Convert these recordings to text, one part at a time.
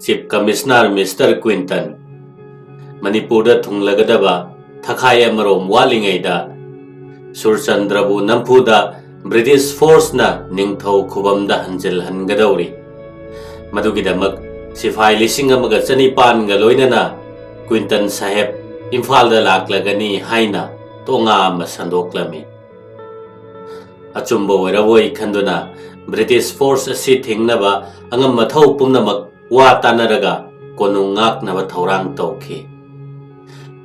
Chief Commissioner Mr. Quinton Manipur thunglagadaba Thakaya marom walingaida Surchandrabu Nampuda British Force na Ningthau Khubamda Hanjil Hangadauri Madugidamak Sifai lising amaga chanipan ga loinana Quinton Saheb Imphal da laklagani haina tonga masandoklami Achumbo werawoi khanduna British Force asi thingnaba angam mathau pumnamak wa tanaraga konungak naba thaurang tawki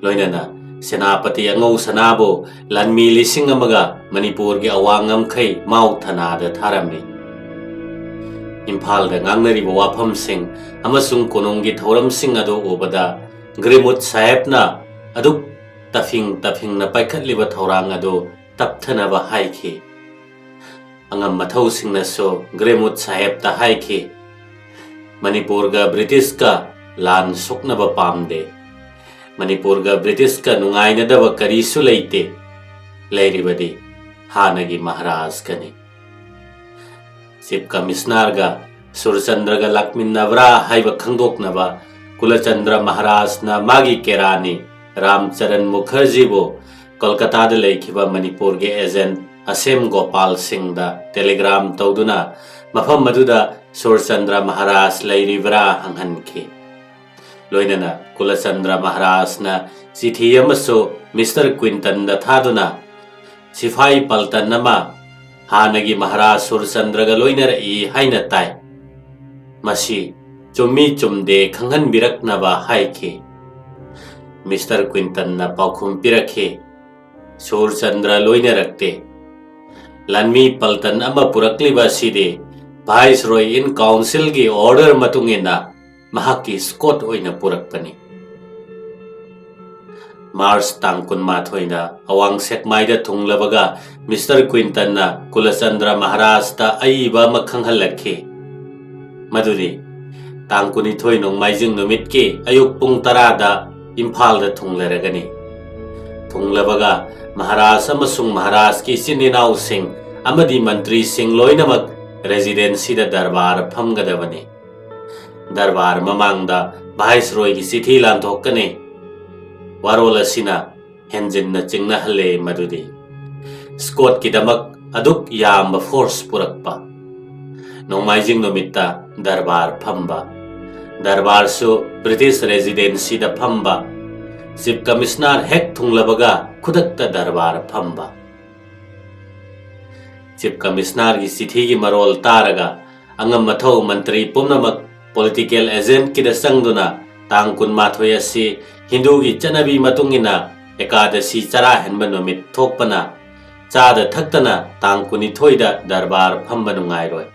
loinana Senapati Anglo Sanabo lanmi lising amaga Manipur gi awangam khai mau thanada tharami Imphal da ngangnariba wafam sing amasung konunggi thauram sing ado obada Grimut Saheb na aduk tafing na paikhatliba thaurang ado tapthanaba haiki angam mathau sing na so Grimut Saheb ta haiki Manipur ga British ka lan suknaba pamde Manipur ga British ka nungaina daba karisu leite leiribadi hanagi Maharaj kani Chief Commissioner ga Surchandra ga Lakmin Navra haiba khangdoknaba Kulachandra Maharaj na magi kerani Ramcharan Mukherjee bo Kolkata da leikhiba Manipur ge agent Asem Gopal Singh da telegram tawduna mafam maduda Surchandra Maharaj leiribra hanghanki loinana Kulachandra Maharaj na chithi amaso Mr. Quinton da thaduna Sifai paltan nama hanagi Maharaj Surchandra ga loinar I haina tai masi chummi chumde khanghan birak naba haiki Mr. Quinton na paukhum pirakhe Surchandra loina rakte lanmi paltan ama purakliba side Viceroy in Council gi order matungina mahaki Scott oina purakpani Mars tangkun mathoina awang sekmaida thunglabaga Mr. Quinton na Kulachandra Maharaj ta aiba makhanghalakhe maduri tangkuni thoi nong maijing numit ke ayuk pung tarada Imphal da thunglaragani thunglabaga Maharaj amasung Maharaj ki sininau sing amadi mantri sing loinamak residency da darbar phamgadabani darbar mamangda Viceroy ki sithi lanthokane warola sina henjin na chingna halle madudi Scott ki damak aduk yamba force purakpa nongmaijing nomitta darbar phamba darbar su British residency da phamba Chief Commissioner hek thunglabaga khudakta darbar phamba Chief Commissioner gi sithi gi marol taraga angam mathau mantri pumnamak political agent ki da sangduna tangkun mathoya si Hindu gi chanabi matungina ekadasi chara henba nomit thokpana chada thaktana tangkuni thoida darbar phamba nungairoi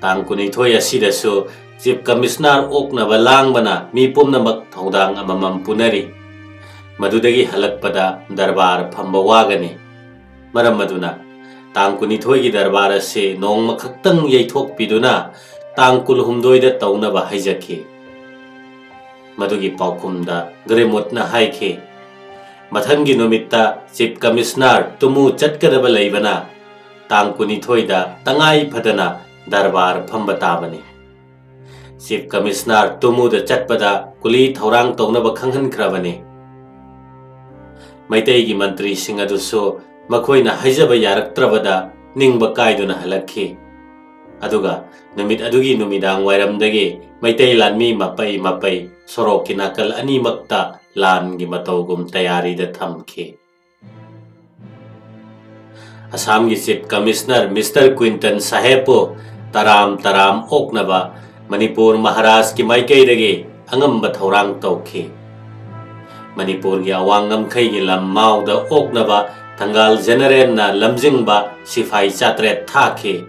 tangkuni thoya sidasu Chief Commissioner oknaba langbana mi pumnamak thodang amamam punari madudagi halakpada darbar phamba wagani maram maduna tangkuni thoigi darbar ase nongma khaktang yaithok piduna tangkul humdoida taunaba haijakhi madugi paukhumda Grimutna haikhe mathangi nomitta Chief Commissioner tumu chatkadaba leibana tangkuni thoida tangai phadana darbar phamba tabani Chief Commissioner tumu da chatpada kuli thaurang taunaba khanghan khrabani Maitai gi mantri sing aduso makhoina haijaba yaraktrabada ningba kaiduna halakhi aduga numit adugi numidang wairamdagi Maitai lanmi mapai sorok kinakal ani makta lan gi matawgum tayari da thamkhi Assam gi Chief Commissioner Mr. Quinton Sahepo taram oknaba Manipur Maharaj ki maikai dagi angamba thaurang tawkhi Manipur gi awangam khai gi lam mau da oknaba Thangal General na lamjingba sifai chatret thakhi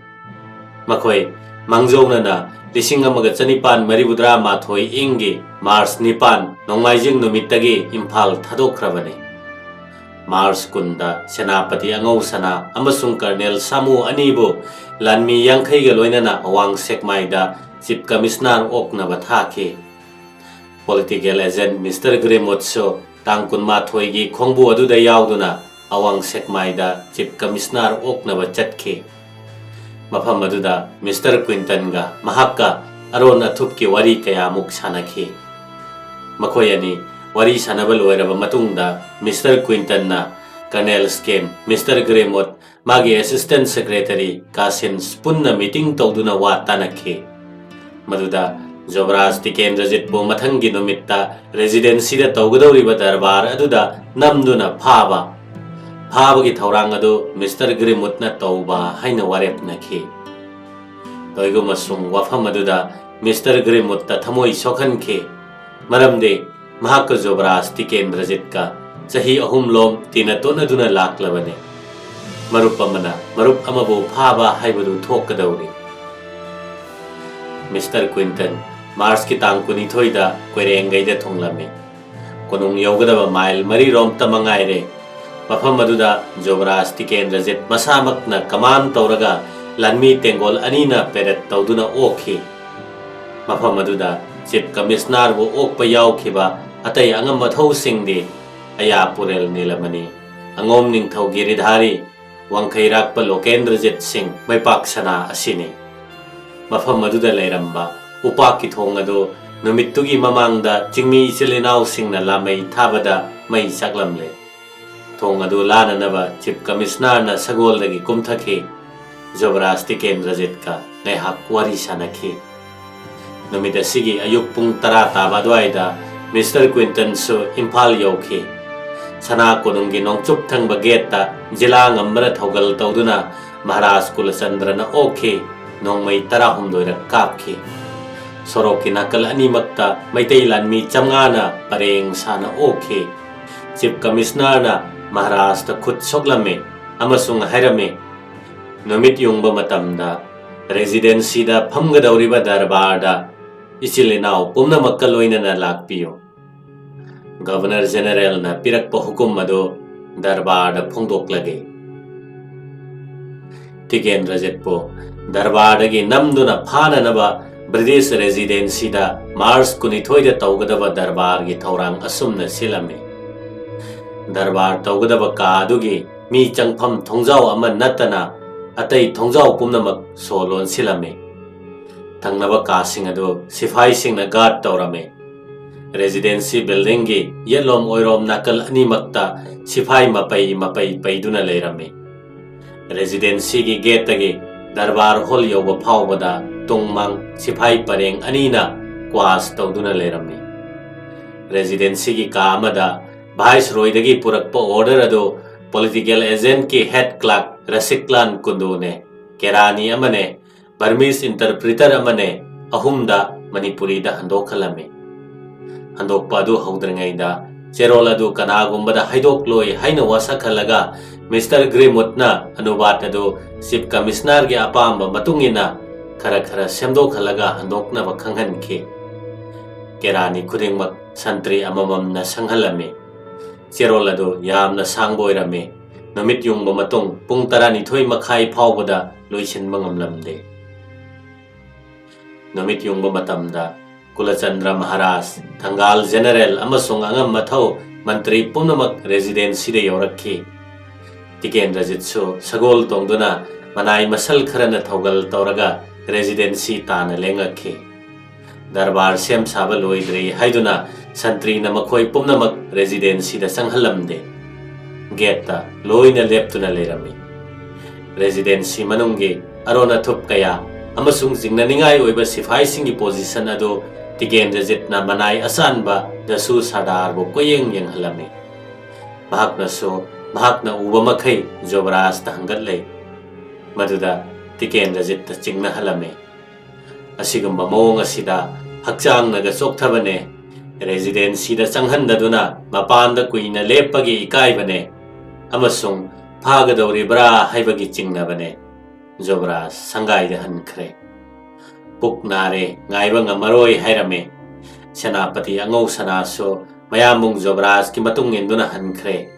makhoi mangjongna na lising amaga chanipan maribudra mathoi ingi Mars nipan nongmaijing numitagi Imphal thadokhrabani Mars kunda Senapati Anglo Sana amasung Colonial Samu anibo lanmi yangkhai ga loinana awang sekmaida Chief Commissioner oknaba thakhi political agent Mr. Grimotso tangkun mathoi gi khongbu aduda yauduna awang sekmaida Chief Commissioner oknaba chatkhi mafam aduda Mr. Quinton ga mahakka aron athupki wari kayamuk sanakhi. Makhoi ani wari sanaba loiraba matungda Mr. Quinton na Colonel Skin, Mr. Gremot, magi Assistant Secretary Kasins punna meeting tawduna wa tanakhi. Maduda Jobraj Tikendrajit po mathangi numitta residency da tawgadawriba darbar aduda namduna phabagi thaurang adu Mr. Gremot na tawba haina warep nakhi. Toigu masung wafam aduda Mr. Gremot ta thamoi sokhankhi. Maramde mahaka Jobraj Tikendrajit ka chahi ahum lom tina tonaduna laklabane. Marup amabu phaba haibadu thokadawri. Mr. Quinton Mars ki tang kuni thoida koirengai da thonglame. Konung yogadaba mile mari rom tamangai re. Mafam aduda Jobraj Tikendrajit masamakna kaman tawraga lanmi tengol anina peret tawduna okhi. Mafam aduda Chief Commissioner bu okpa yaukhiba atai angam mathau singdi aya purel nilamani. Angom ningthau giridhari Wangkhairakpa Lokendrajit Singh maipak sana asini. Mafam aduda leiramba upaki thong adu numittugi mamangda chingmi ichilinaw singna lamai thabada mai saklamle. Thong adu lananaba Chief Commissioner na sagoldagi kumthakhi. Jobraj Tikendrajit ka ngaihak wari sanakhi. Numit asigi ayuk pung tara taba dwaida Mr. Quinton su Imphal yauki. Sana konunggi nongchup thangba gate jila ngambara thaugal tawduna Maharaj Kulachandra na okhi nongmai tara humdoira kapki. Soroki nakal animakta maitai lanmi chamngana pareng sana okhi. Chief Commissioner na Maharaj ta khut soklame amasung hairame. Numit yungba matamda residency da phamgadawriba darbar da ichilinaw pumnamakka loinana lakpiyo. Governor General na pirakpa hukum adu darbar da phongdoklage. Tikendrajit po darbar dagi namduna phananaba British residency da Mars kunithoi da tawgadaba darbar gi thaurang asumna silame. Darbar tawgadaba ka adugi mi changpham thongjau ama natana atai thongjau pumnamak solon silame. Thangnaba kasing adu sifai singna guard tawrame. Residency building gi yelom oirom nakal animakta sifai mapai paiduna leirame. Residency gi gate gi darbar hall yoba phawbada tungmang sifai pareng anina kwas tawduna leirame. Residency gi kamada Viceroy dagi purakpa order adu political agent ki head clerk Rasiklan Kundune Kerani amane Burmese interpreter amane ahumda Manipuri da handokhalame. Handokpa adu haudrangaida cherol adu kanagumbada haidokloi haina wasakhalaga Mr. Gremot na anubat adu Chief Commissioner gi apamba matungina khara semdokhalaga handokna ba khanghankhi. Kerani khudingmak santri amamam na sanghalame. Cherol adu yamna sangboirame. Numit yungba matung pung 12 makhai phawbada loisinba ngamlamde. Numit yungba matamda Kulachandra Maharaj Thangal General amasung angam mathau mantri pumnamak residency de yorakhi. Tikendrajit su sagol tongduna manai masal kharana thaugal tawraga residency tana lengakhi. Darbar sem saba loidre haiduna santri na makhoi pumnamak residency da sanghalamde. Gate ta loina leptuna leirami. Residency manunggi arona thup kaya amasung jingnaningai oiba sifai singi position adu Tikendrajit na manai asanba dasu sadar bo koyeng halame. Mahakna uba makhai Jobraj ta hangatle. Maduda Tikendrajit ta chingna halame. Asigamba mawong asida hakchang naga sokthabane. Residency da changhandaduna mapanda kuina lepagi ikaibane. Amasung phagadawribra haibagi chingnabane. Jobraj sangai da hankhre. Puk nare ngaiba ngamaroi hairame. Senapati angau sanaso mayamung Jobraj ki matung induna hankhre.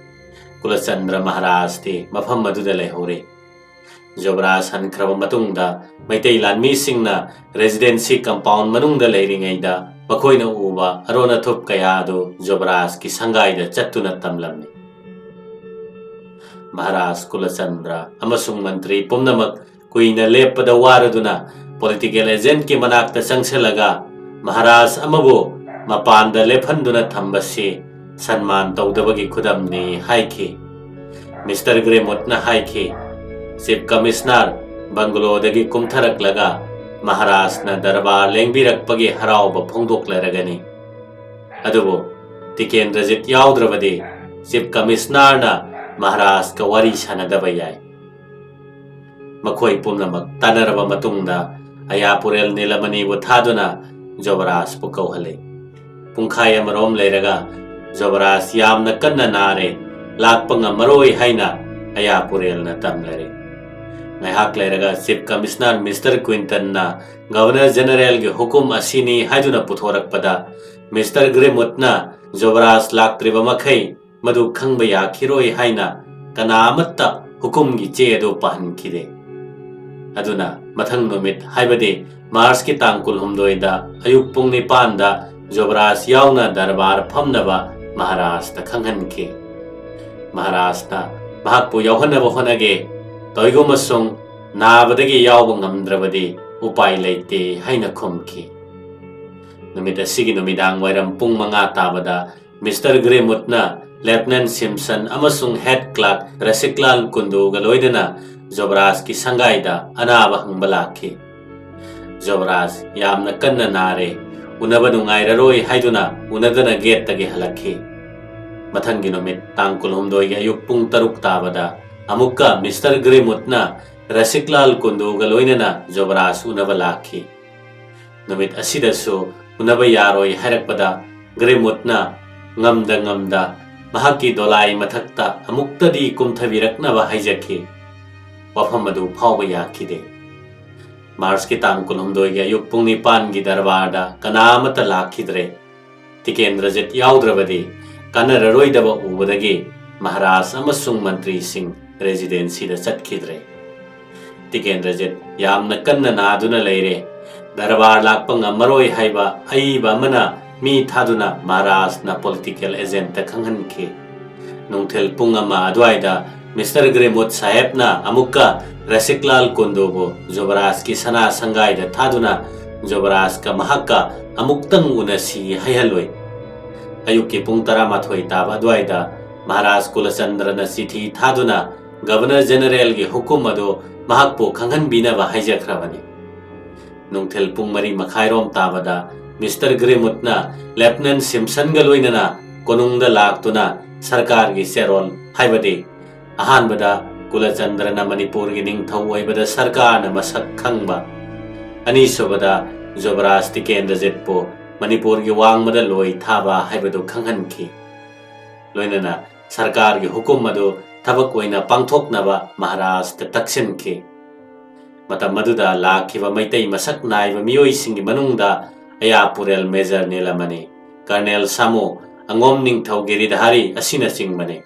Kulachandra Maharaj ti mafam maduda lehore. Jobraj hankraba matungda maitai lanmi singna residency compound manungda leiringaida makhoina uba arona thup kaya adu Jobraj ki sangai da chattuna tamlamni. Maharaj Kulachandra amasung mantri pumnamak kuina leppada waraduna political agent ki manak ta changchelaga Maharaj amabu mapanda lephanduna thambasi sanman tawdabagi khudamni haiki Mr. Gremot na haiki Chief Commissioner Bangalo dagi kumtharak laga Maharaj na darbar lengbirak pagi harauba phongdok laragani adubo Tikendrajit yaudravadi Chief Commissioner na Maharaj ka wari sanadaba yai makhoi pumnamak tanaraba matungda ayapurel nilamani bu thaduna Jobaras pu kauhale pungkhai amarom leiraga Jobaras yamna kanna nare lakpa ngamaroi haina ayapurel na tamlare ngaihak leiraga Chief Commissioner Mr. Quinton na Governor General ge hukum asini haiduna puthorakpada Mr. Gremot na Jobaras laktriba makhai madu khangba yakhiroi haina kanamatta hukum gi che do pahankide aduna mathang numit haibade Mars ki tangkul humdoida ayuk pung nipan da Jobaras yauna darbar phamnaba Maharaj ta khanghanke Maharaj na mahakpu yauhanaba honage toigo masung nabadagi yauba ngamdrabadi upai leite haina khumki numida sigi numidang wairam pung manga tabada Mr. Gremot na Lieutenant Simpson amasung head clerk Rasiklal Kundu galoidana Jobaras ki sangaida anaba hangbalaki Jobaras yamna kanna nare unaba nungairaroi haiduna unadana gate tagi halakhi mathangi numit tangkul humdoi ge ayuk pung taruk tabada amukka Mr. Gremot na Rasiklal Kundu galoinana Jobaras unaba lakhi numit asidasu unaba yaroi hairakpada Gremot na ngamda mahaki dolai mathakta amuktadi kumthabiraknaba haijakhi wafam adu phawba yakhide Mars ki tangkul humdoi ge ayuk pung nipan gi darbarda kanamata lakhidre Tikendrajit yaudravadi kanararoidaba ubadagi Maharaj amasung mantri sing residency da chatkidre Tikendrajit yamna kanna naduna leire darbar lakpa ngamaroi haiba aiba mana mi thaduna Maharaj na political agent ta khanghanke nungthel pung ama adwaida Mr. Gremot saheb na amukka Rasiklal Kundobo Jobaras ki sana sangai da thaduna Jobaras ka mahakka amuktang unasi hayaloi ayuki pung taramathoi taba adwaida Maharaj Kulachandra na chithi thaduna Governor General gi hukum ado mahakpo khanghanbina ba haijakhrabani nungthel pung mari makhairom tabada Mr. Gremot na Lieutenant Simpson galoinana konungda laktuna sarkar gi serol haibade ahanbada Kulachandra na Manipur gi ningthau oibada sarkar na masak khangba ani sobada Jobaras Tikendrajit po Manipur gi wangmada loi thaba haibadu khanghanki loinana sarkar gi hukum adu thabak oina pangthoknaba Maharaj ta taksinki matam maduda lakhiba maitai masak naiba mioi singi manungda ayapurel Major Nelamani Colonel Samo angom ningthau giridhari asina singmani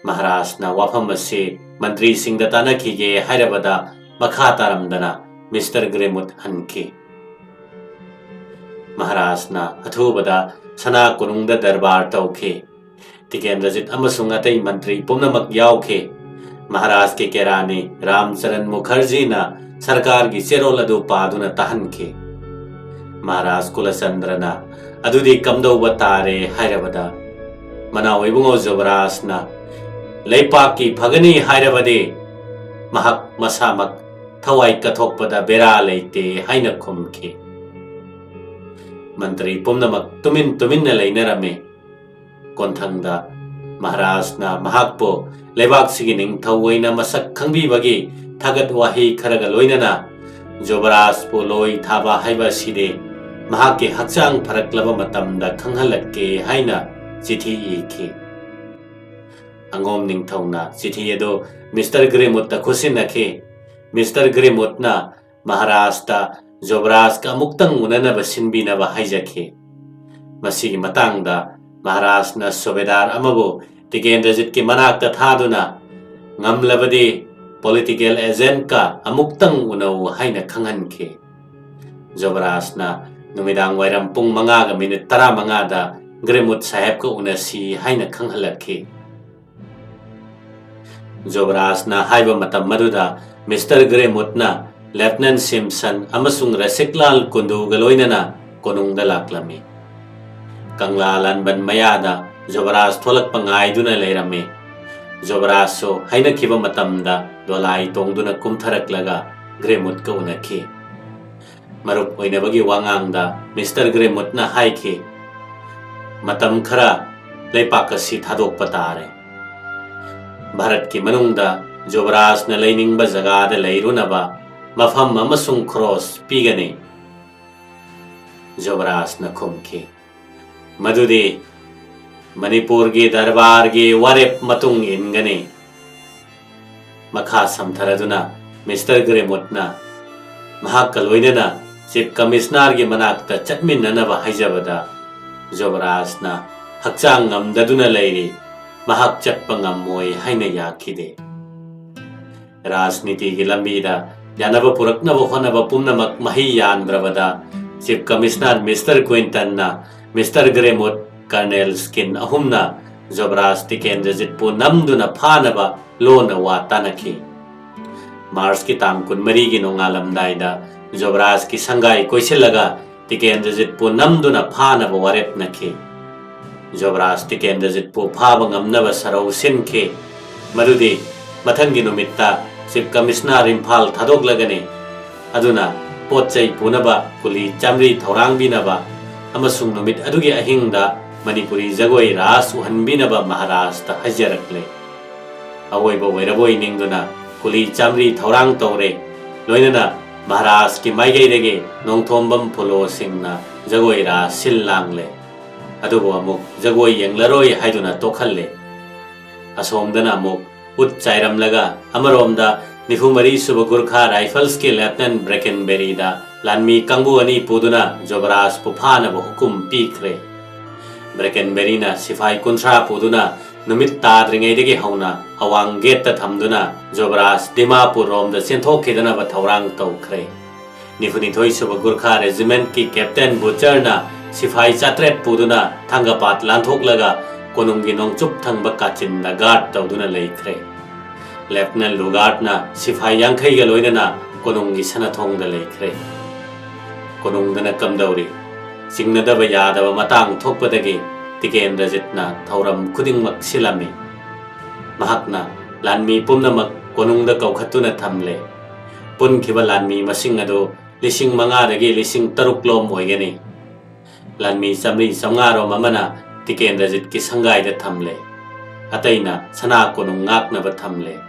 Maharaj na wafam ase mantri singda tanakhige hairabada makha taramdana Mr. Gremot hanki Maharaj na athubada sana kunungda darbar tauke Tikendrajit amasung atai mantri pumnamak yauke Maharaj ke kerani Ramcharan Mukherjee na sarkar gi serol adu paduna tahanke Maharaj Kulachandra na adudi kamdauba tare hairabada mana oibungo Jobaras na leipaki phagani hairabade mahak masamak thawai kathokpada bera leite haina khumke mantri pumnamak tumin na leinarame konthangda Maharaj na mahakpo lebak sigi ningthau oina masak khangbibagi thagat wahi kharaga loinana Jobaras po loi thaba haiba side mahake hakchang pharaklaba matamda khanghalake haina chithi ikhi angom ningthauna chithi edo Mr. Gremot ta khusinakhe Mr. Gremot na Maharaj ta Jobaras ka muktang unana basinbina ba haijakhe masigi matangda Maharaj na sobedar amabu Tikendrajit ki manak ta thaduna ngamlabadi political agent ka amuktang unau haina khanghanke Jobaras na numidang wairam pung manga ga minute 15 da Gremot saheb ka unasi haina khanghalakhe Jobaras na haiba matam maduda Mr. Gremot na Lieutenant Simpson amasung Rasiklal Kundu galoinana konungda laklami. Kanglalan ban mayada Jobaras tholak pangaiduna leirame. Jobaras so haina kiba matamda dolai tongduna kumtharaklaga Gremut ka unaki. Marup oinabagi wangangda Mr. Gremut na haiki. Matam khara leipakasi thadok patare. Bharat ki manungda Jobaras na lainingba jagada leirunaba mafam amasung cross pigani. Jobaras na kumki. Madudi Manipur gi darbar gi warep matung ingani. Makha samtharaduna Mr. Gremut na mahak kaloinana Chief Commissioner gi manakta chatminnanaba haijabada Jobaras na hakchang ngamdaduna leiri mahak chatpa ngammoi haina yakhide. Rajniti gi lambida yanaba puraknaba honaba pumnamak mahi yandrabada Chief Commissioner Mr. Quinton na Mr. Gremut Colonel Skin ahumna Jobaras tiken rajitpu namduna phanaba lona watanaki. Mars ki tangkun mari gi nongalamdaida Jobaras ki sangai koisilaga tiken rajitpu namduna phanaba warep naki. Jobaras tiken rajitpu phaba ngamnaba sarau sinke. Marudi mathangi numitta Chief Commissioner Imphal thadoklagani. Aduna potchai punaba kuli chamri thorang binaba amasung numit adugi ahingda Manipuri jagoi ras uhanbinaba Maharashtra hajarakle. Awoiba wairaboi ningduna kuli chamri thorang tore loinana Maharashtra ki maigaidege nongthombam phulo singna jagoi ras sillangle. Adubo amuk jagoi yenglaroi haiduna tokhalle. Asomdana amuk ut chairamlaga amaromda Nifumari suba Gurkha Rifles ki Lieutenant Brackenberry da lanmi kangbu ani puduna Jobaras puphanaba hukum pikre. Brackenberry na sifai kunthra puduna numit tadringaidagi hauna awang gate ta thamduna Jobaras Dimapur rom da senthokidana ba thaurang tawkhre. Nifunithoi suba Gurkha Regiment ki Captain Butcher na sifai chatret puduna thangapat lanthoklaga konungi nongchup thangba kachin da guard tawduna leikre. Lieutenant Lugard na sifai yangkhai ga loinana konungi sanathong da leikre. Konungdana kamdauri singnadaba yadaba matang thokpadagi tiken rajitna thauram khudingmak silami. Mahakna lanmi pumnamak konungda kaukhatuna thamle. Punkhiba lanmi masing adu lising mangadagi lising taruklom oigani. Lanmi samri samngaro mamana tiken rajit ki sangai da thamle. Ataina sana konung ngaknaba thamle.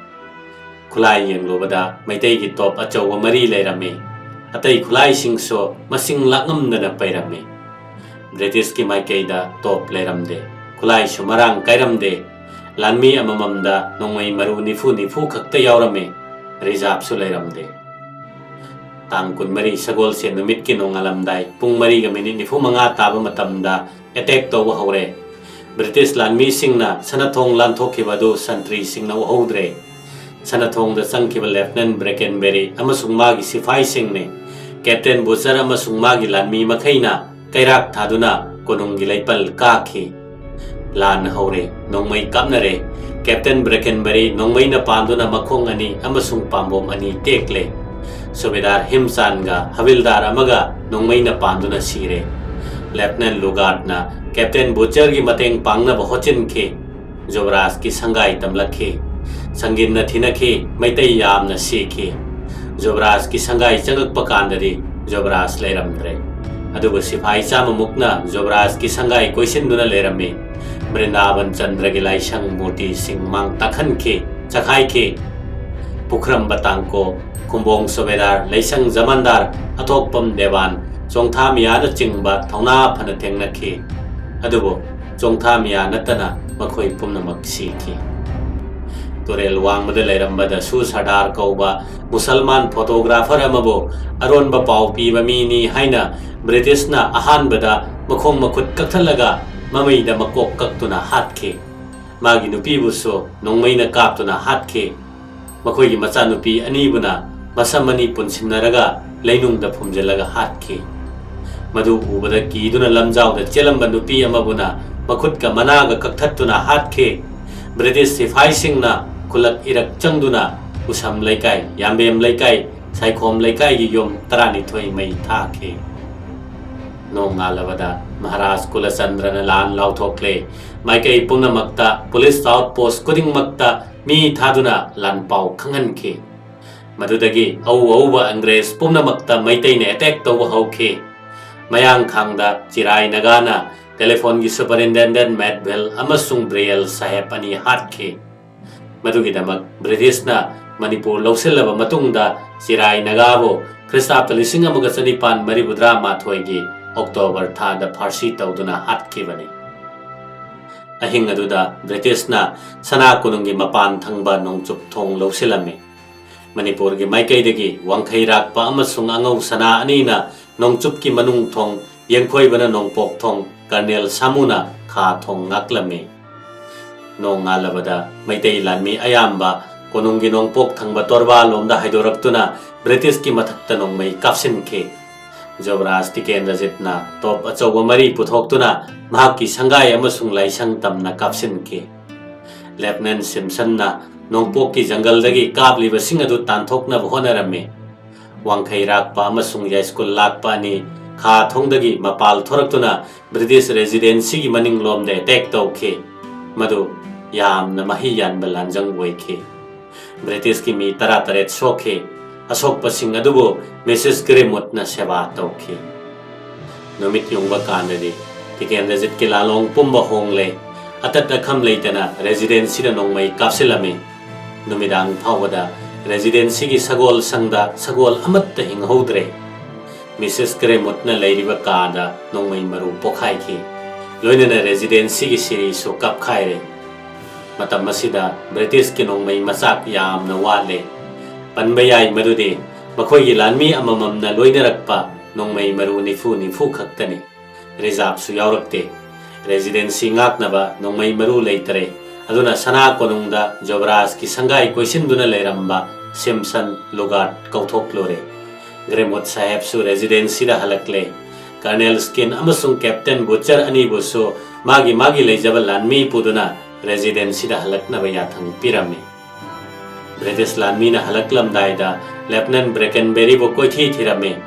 Khulai yenglobada maitai gi top achawa mari leirame. Atai khulai singso masing lakngamdana pairame. British ki maikaida top leiramde. Khulai sumarang kairamde. Lanmi amamamda nongmai maru nifu khakta yaurame. Reserve su leiramde. Tangkun mari sagol se numit ki nongalamdai pung mari ga minit nifu manga taba matamda attack tawba hore. British lanmi singna sanathong lanthokibadu santri singna wahodre. Sanathong da sangkiba Lieutenant Brackenberry amasung magi sifai singne Captain Butcher amasung magi lanmi makhaina kairak thaduna konungi laipal kakhi. Lan hore nongmai kapnare Captain Brackenberry nongmai na panduna makhong ani amasung pambom ani tekle. Subedar Himsan ga Havildar amaga nongmai na panduna sire. Lieutenant Lugard na Captain Butcher gi mateng pangna bahochin ke. Jobaras ki sangai tamlakhe. Sangin na thinakhe maitai yamna sikhe. Jobaras ki sangai changakpa kandari Jobaras leiramdre. Aduba sifai chama mukna Jobaras ki sangai koisinduna leirame. Brindavan Chandra gi laisang murti sing mang takhan ke chakhai ke. Pukram batangko kumbong sobedar laisang zamandar athokpam devan chongtha miyana chingba thauna phana thengnakhe. Adubo chongtha miya natana makhoi pumnamak sikhe. Turel wang mada leirambada su sadar kauba Musalman photographer amabo aron ba pau pi ba mini haina British na ahan bada makhong makhut kakthalaga mamai da makok kaktuna hatke. Magi nupi buso nongmai na kaptuna hatke. Makhoi gi macha nupi ani buna masamani punsimnaraga leinung da phumjalaga hatke. Madu ubada kiduna lamjau da chelamba nupi amabuna makhut ka managa kakthatuna hatke. British sifai singna kulak irak changduna usam laikai yambem laikai Saikhom Laikai Yum Tarani Toy May Take Nong Alavada Maharaj Kulasandra Lan Lautokle Maikai Puna Makta Police Outpost Kuding Makta Mi Taduna Lan Pau Kanganke Madudagi Auwa Angres Puna Makta Maitane attack to Hauke Mayang Kangda Chirai Nagana Telephone Superintendent Madbell Amasung Braille Sahepani Hatke Madugidamak British na Manipur Lausilaba Matungda Chirai Nagabo Krista Talisinga Mugasanipan Maribudra Mathoigi October Thada Parsi Tauduna Hatke Bani Ahing Aduda British na Sana Kunungi Mapan Thangba Nong Chup Thong Lausilame Manipur gi Maikai Degi Wangkai Rakpa Amasung Angau Sana Anina Nong Chup Ki Manung Thong Yengkoi Bana Nong Pok Thong Colonial Samuna Kha Thong Ngaklame Nong Alabada Maitei Lanmi Ayamba Konungi Nong Pok Thangba Torba Lomda Haidoraktuna British ki Mathakta Nong Mai Kapsin Ke Jobras Tikendra Jitna Top Achoba Mari Puthoktuna Mahaki Sangai Amasung Laisang Tamna Kapsin Ke Lieutenant Simpson na Nong Pok ki Jungle Dagi Kapli Basing Adu Tanthokna Honarame Wangkai Rakpa Amasung Ya School Lakpa ni Kha Thongdagi Mapal Thoraktuna British Residency ki Maning Lomde attack tawke Madu Yamna Mahi Yan Balanjang Waike British ki Mi Tara Taret Soke Asok Pasing Adubo Mrs. Grimut na Seva Tawke Numit yung Bakandadi Tiken Rezit ki Lalong Pumba Hongle Atat Akam Leitana Residency na Nong May Kapsilame Numidang Pawada Residency ki Sagol Sangda Sagol Amat Tahing Hodre Mrs. Grimut na Lady Bakada Nong May Maru Pokhai ki Loina na Residency ki Siri So Kapkhaire Matam Masida British ki Nong May Masak Yam na Wale Panbayay Madudi Makoy Gilanmi Amamam na Loina Rakpa Nong May Maru Nifu Kaktani Rizab Su Yaurakte Residency Ngak na ba Nong May Maru Leitere Aduna Sana Konungda Jobras ki Sangai Koisinduna Leiramba Simpson Lugat Kauthok Lore Gremot Saheb Su Residency da Halakle Colonel Skin Amasung Captain Butcher Ani Buso Magi Lejabal Lanmi Puduna Residency da Halakna Bayathang Pirame British Lanmi na Halaklam Daida Lieutenant Brackenberry Bo Koithi Thirame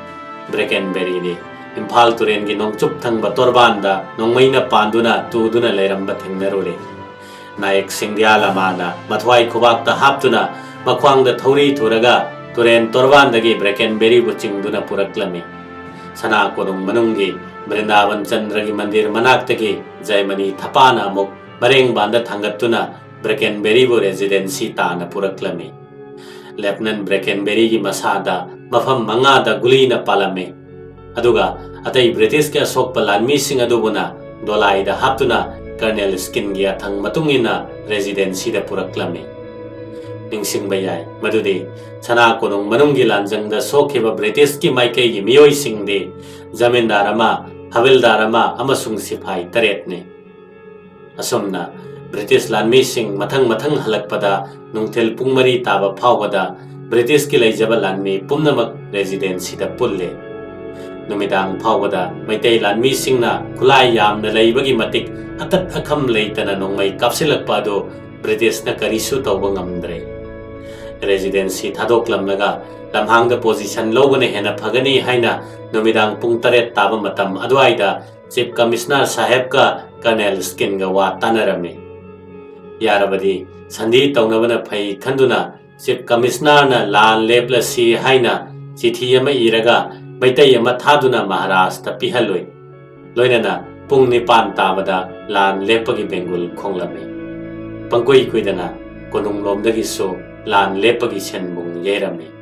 Brackenberry ni Imphal Turen gi Nong Chup Thang Batorbanda Nong Maina Panduna Tuduna Leiramba Thengnarure Naik Singdia Lamana Mathwai Khubakta Haptuna Makwang da Thori Thuraga Turen Torbandagi Brackenberry Bo Chingduna Puraklame Sana Konung Manungi Brindavan Chandragi Mandir Manaktagi Jaimani Thapana Muk Bareng Banda Thangatuna Brackenberry Bo Residency Tana Puraklame Lieutenant Brackenberry gi Masada Mafam Mangada Gulina Palame Aduga Atai British ke Asok Palanmi Sing Adubuna Dolai da Haptuna Colonel Skin gi Athang Matungina Residency da Puraklame Ningsing Bayay Madudi Sana Konung Manungi Lanjang da Sokheba British ki Maikai gi Miyoi Singde Zamindarama Havildarama Amasung Sipai Taretne Asomna British Lanmi Sing Mathang Halakpada Nungtel Pungmari Taba Pawada British ki Laijaba Lanmi Pumnamak Residency da Pulle Numidang Pawada Maitay Lanmi Sing na Kulay Yam na Laibagi Matik Atat Akam Leitana Nong May Kapsilakpado British na Karisu Tawang Amdre Residency Thadoklam Naga Lamhangda Position Logane Hena Pagani Haina Numidang Pungtaret Taba Matam Adwaida Chief Commissioner Saheb ka Colonel Skin ga wa tanarame Yarabadi Sandi Taunavana Pai Kanduna Chief Commissioner na Lan Leplasi Haina Chithiyama Iraga Maitayama Thaduna Maharashtra Pihaloi Loinana Pung Nipan Tabada Lan Lepagi Bengul Konglame Pangkoi Kuidana Konung Lomdagi So Lan Lepagi Senbung Yerame